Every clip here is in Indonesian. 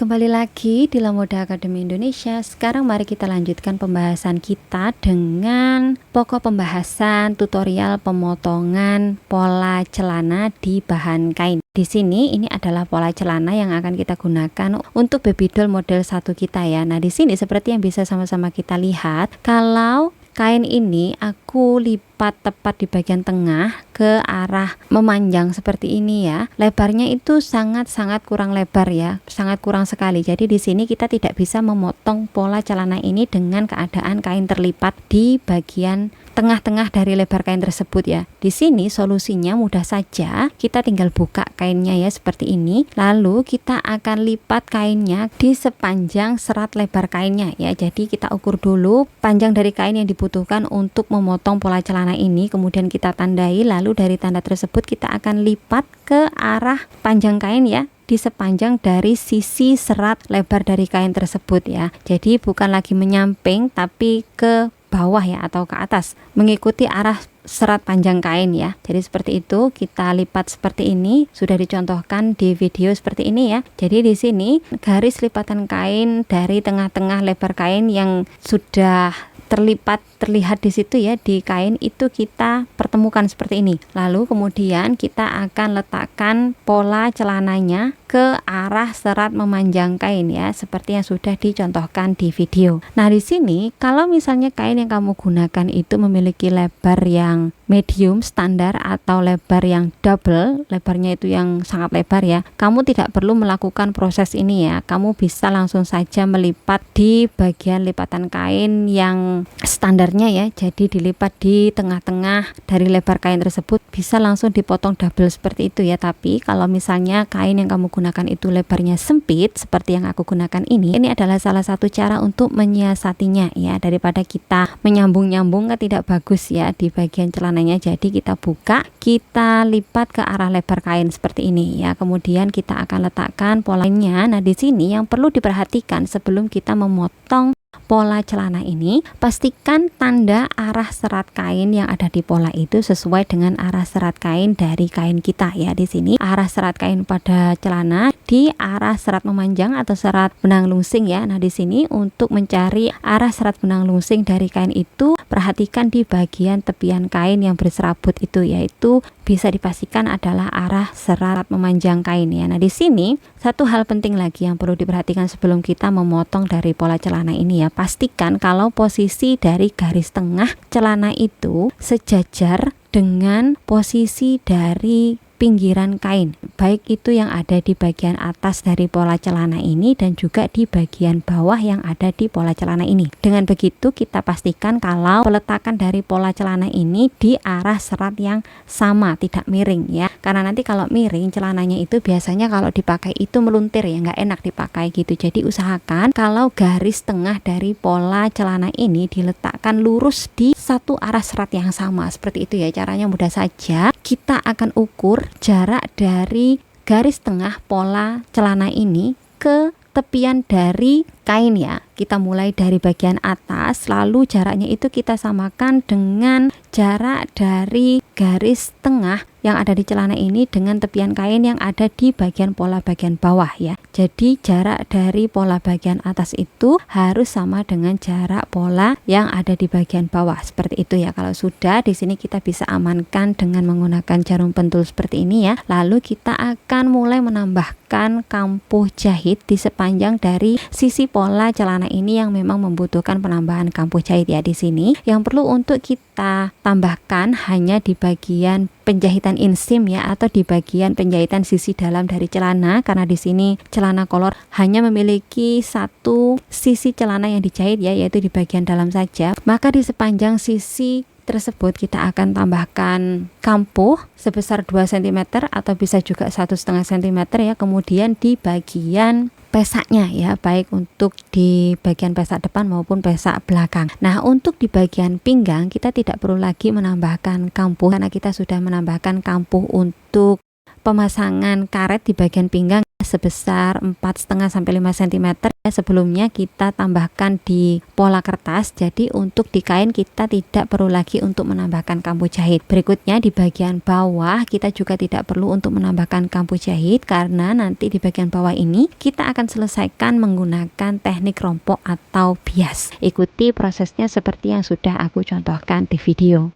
Kembali lagi di Lamoda Academy Indonesia. Sekarang mari kita lanjutkan pembahasan kita dengan pokok pembahasan tutorial pemotongan pola celana di bahan kain. Di sini ini adalah pola celana yang akan kita gunakan untuk baby doll model 1 kita ya. Nah, di sini seperti yang bisa sama-sama kita lihat, kalau kain ini aku lipat tepat di bagian tengah ke arah memanjang seperti ini ya. Lebarnya itu sangat-sangat kurang lebar ya, sangat kurang sekali. Jadi di sini kita tidak bisa memotong pola celana ini dengan keadaan kain terlipat di bagian tengah-tengah dari lebar kain tersebut ya. Di sini solusinya mudah saja, kita tinggal buka kainnya ya seperti ini. Lalu kita akan lipat kainnya di sepanjang serat lebar kainnya ya. Jadi kita ukur dulu panjang dari kain yang dibutuhkan untuk memotong pola celana ini, kemudian kita tandai, lalu dari tanda tersebut kita akan lipat ke arah panjang kain ya, di sepanjang dari sisi serat lebar dari kain tersebut ya. Jadi bukan lagi menyamping tapi ke bawah ya atau ke atas, mengikuti arah serat panjang kain ya. Jadi seperti itu, kita lipat seperti ini, sudah dicontohkan di video seperti ini ya. Jadi di sini garis lipatan kain dari tengah-tengah lebar kain yang sudah terlihat di situ ya, di kain itu kita pertemukan seperti ini. Lalu kemudian kita akan letakkan pola celananya ke arah serat memanjang kain ya, seperti yang sudah dicontohkan di video. Nah, di sini kalau misalnya kain yang kamu gunakan itu memiliki lebar yang medium standar atau lebar yang double, lebarnya itu yang sangat lebar ya, kamu tidak perlu melakukan proses ini ya. Kamu bisa langsung saja melipat di bagian lipatan kain yang standarnya ya. Jadi dilipat di tengah-tengah dari lebar kain tersebut, bisa langsung dipotong double seperti itu ya. Tapi kalau misalnya kain yang kamu gunakan itu lebarnya sempit seperti yang aku gunakan ini adalah salah satu cara untuk menyiasatinya ya, daripada kita menyambung-nyambung kan tidak bagus ya di bagian celananya. Jadi kita buka, kita lipat ke arah lebar kain seperti ini ya. Kemudian kita akan letakkan polanya. Nah, di sini yang perlu diperhatikan sebelum kita memotong pola celana ini, pastikan tanda arah serat kain yang ada di pola itu sesuai dengan arah serat kain dari kain kita ya. Di sini arah serat kain pada celana di arah serat memanjang atau serat benang lungsing ya. Nah, di sini untuk mencari arah serat benang lungsing dari kain itu, perhatikan di bagian tepian kain yang berserabut itu, yaitu bisa dipastikan adalah arah serat memanjang kain ya. Nah, di sini satu hal penting lagi yang perlu diperhatikan sebelum kita memotong dari pola celana ini ya, pastikan kalau posisi dari garis tengah celana itu sejajar dengan posisi dari pinggiran kain, baik itu yang ada di bagian atas dari pola celana ini dan juga di bagian bawah yang ada di pola celana ini. Dengan begitu kita pastikan kalau peletakan dari pola celana ini di arah serat yang sama, tidak miring ya. Karena nanti kalau miring celananya itu biasanya kalau dipakai itu meluntir ya, nggak enak dipakai gitu. Jadi usahakan kalau garis tengah dari pola celana ini diletakkan lurus di satu arah serat yang sama, seperti itu ya. Caranya mudah saja, kita akan ukur jarak dari garis tengah pola celana ini ke tepian dari kain ya. Kita mulai dari bagian atas, lalu jaraknya itu kita samakan dengan jarak dari garis tengah yang ada di celana ini dengan tepian kain yang ada di bagian pola bagian bawah ya. Jadi jarak dari pola bagian atas itu harus sama dengan jarak pola yang ada di bagian bawah, seperti itu ya. Kalau sudah, di sini kita bisa amankan dengan menggunakan jarum pentul seperti ini ya. Lalu kita akan mulai menambahkan kampuh jahit di sepanjang dari sisi pola celana ini yang memang membutuhkan penambahan kampuh jahit ya. Di sini yang perlu untuk kita tambahkan hanya di bagian penjahitan insim ya, atau di bagian penjahitan sisi dalam dari celana, karena di sini celana kolor hanya memiliki satu sisi celana yang dijahit ya, yaitu di bagian dalam saja. Maka di sepanjang sisi tersebut kita akan tambahkan kampuh sebesar 2 cm atau bisa juga 1,5 cm ya. Kemudian di bagian pesaknya ya, baik untuk di bagian pesak depan maupun pesak belakang. Nah, untuk di bagian pinggang kita tidak perlu lagi menambahkan kampuh karena kita sudah menambahkan kampuh untuk pemasangan karet di bagian pinggang sebesar 4,5 sampai 5 cm. Sebelumnya kita tambahkan di pola kertas, jadi untuk di kain kita tidak perlu lagi untuk menambahkan kampu jahit. Berikutnya di bagian bawah kita juga tidak perlu untuk menambahkan kampu jahit, karena nanti di bagian bawah ini kita akan selesaikan menggunakan teknik rompok atau bias. Ikuti prosesnya seperti yang sudah aku contohkan di video.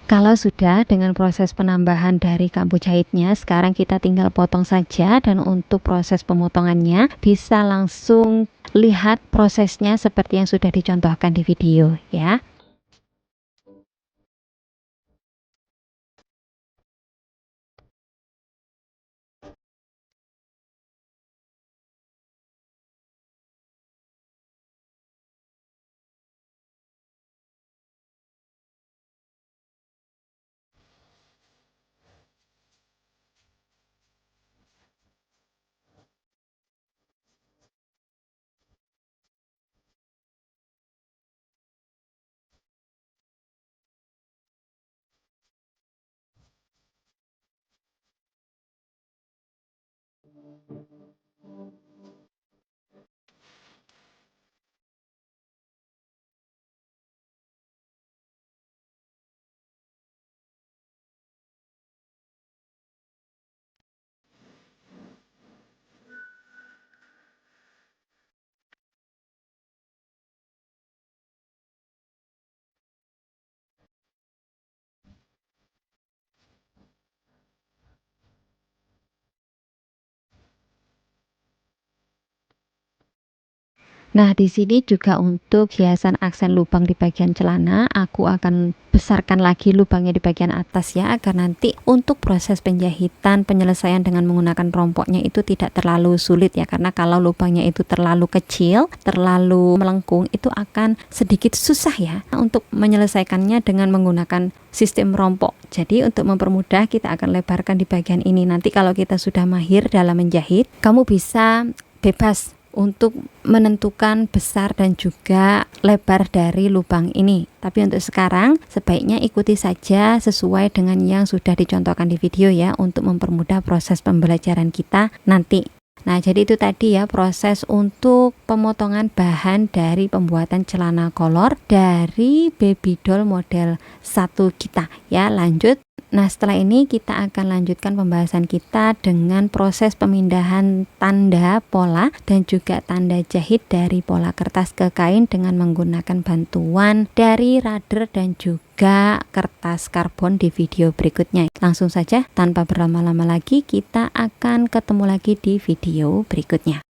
Kalau sudah dengan proses penambahan dari kampu jahitnya, sekarang kita tinggal potong saja, dan untuk proses pemotongannya bisa langsung lihat prosesnya seperti yang sudah dicontohkan di video ya. Nah, di sini juga untuk hiasan aksen lubang di bagian celana, aku akan besarkan lagi lubangnya di bagian atas ya, agar nanti untuk proses penjahitan penyelesaian dengan menggunakan rompoknya itu tidak terlalu sulit ya, karena kalau lubangnya itu terlalu kecil, terlalu melengkung, itu akan sedikit susah ya untuk menyelesaikannya dengan menggunakan sistem rompok. Jadi untuk mempermudah kita akan lebarkan di bagian ini. Nanti kalau kita sudah mahir dalam menjahit, kamu bisa bebas untuk menentukan besar dan juga lebar dari lubang ini. Tapi untuk sekarang sebaiknya ikuti saja sesuai dengan yang sudah dicontohkan di video ya, untuk mempermudah proses pembelajaran kita nanti. Nah, jadi itu tadi ya proses untuk pemotongan bahan dari pembuatan celana kolor dari baby doll model 1 kita ya. Lanjut. Nah, setelah ini kita akan lanjutkan pembahasan kita dengan proses pemindahan tanda pola dan juga tanda jahit dari pola kertas ke kain dengan menggunakan bantuan dari rudder dan juga kertas karbon di video berikutnya. Langsung saja tanpa berlama-lama lagi, kita akan ketemu lagi di video berikutnya.